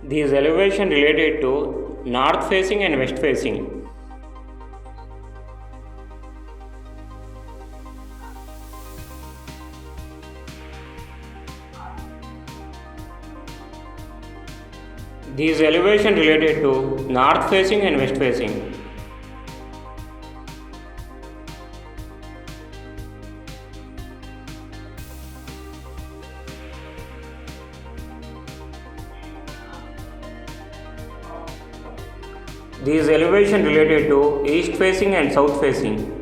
These elevation related to north facing and west facing. These elevation related to north facing and west facing. These elevation related to east facing and south facing.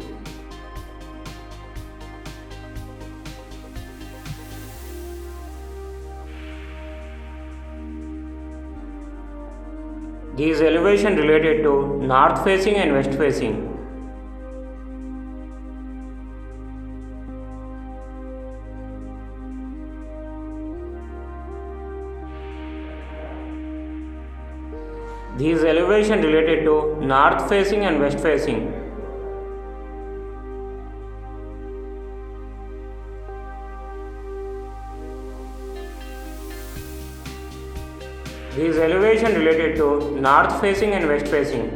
These elevation related to north facing and west facing. These elevation related to north facing and west facing. These elevation related to north facing and west facing.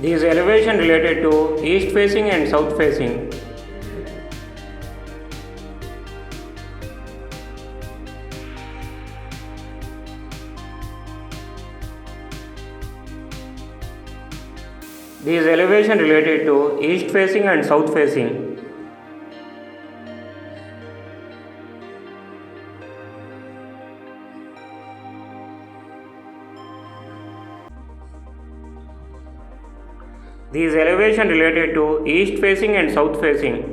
These elevation related to east facing and south facing. These elevation related to east facing and south facing. These elevation related to east facing and south facing.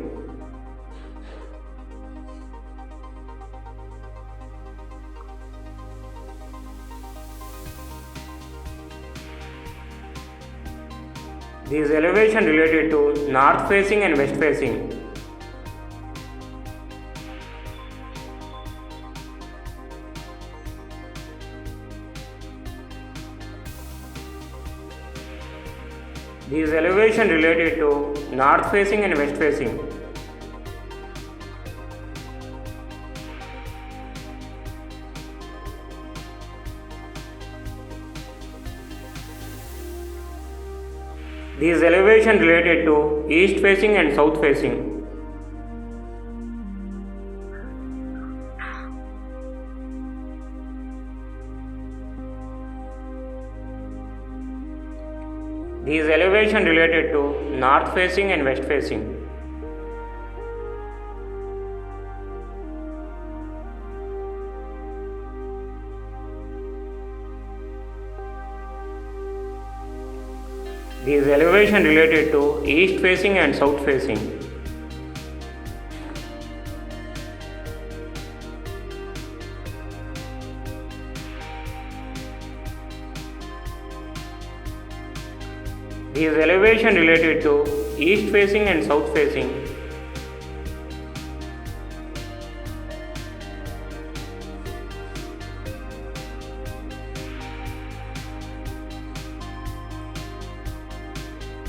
These elevation related to north facing and west facing. These elevation related to north facing and west facing. These elevation related to east facing and south facing. These elevation related to north facing and west facing. These elevation related to east facing and south facing. These elevation related to east facing and south facing.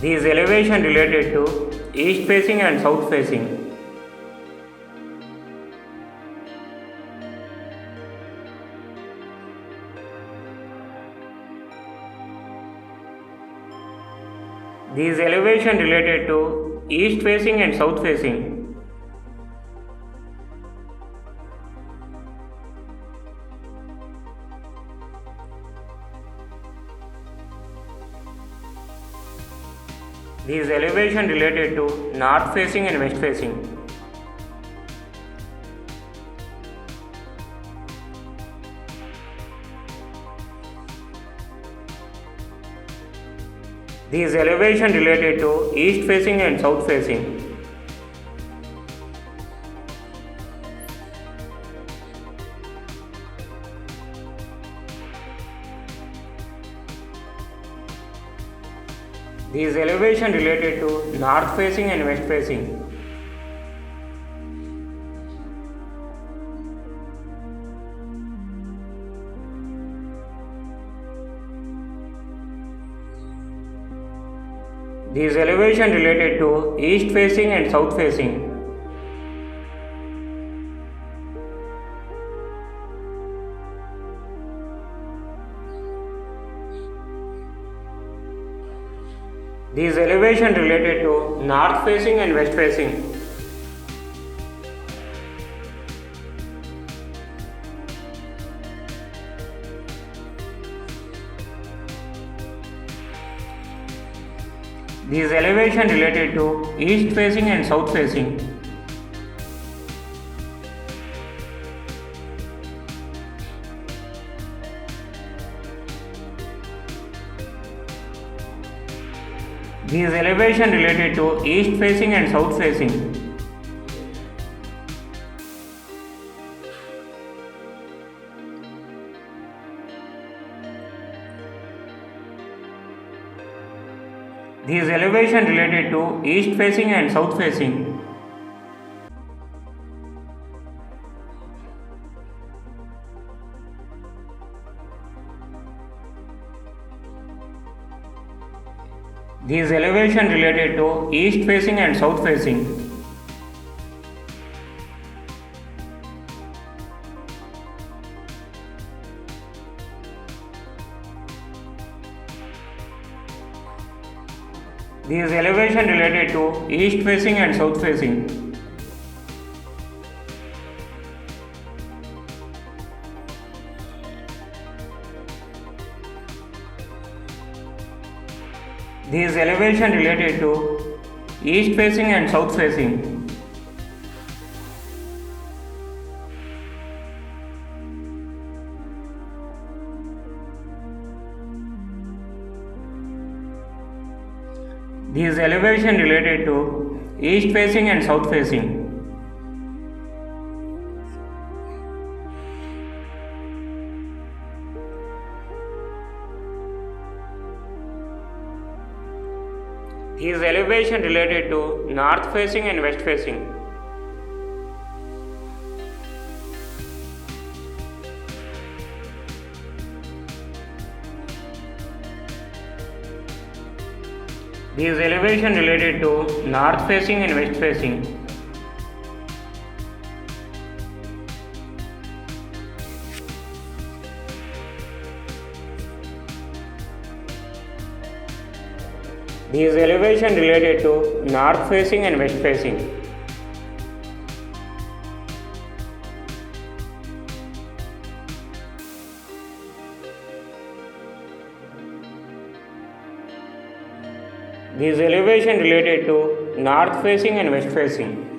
These elevation related to east facing and south facing. These elevation related to east facing and south facing. These elevation related to north facing and west facing. These elevation related to east facing and south facing. These elevation related to north facing and west facing. These elevation related to east facing and south facing. These elevation related to north facing and west facing. These elevation related to east facing and south facing. These elevation related to east facing and south facing. These elevation related to east facing and south facing. These elevation related to east facing and south facing. These elevation related to east facing and south facing. These elevation related to east facing and south facing. These elevation related to east facing and south facing. These elevation related to north facing and west facing. These elevation related to north facing and west facing. These elevation related to north facing and west facing. These elevation related to north facing and west facing.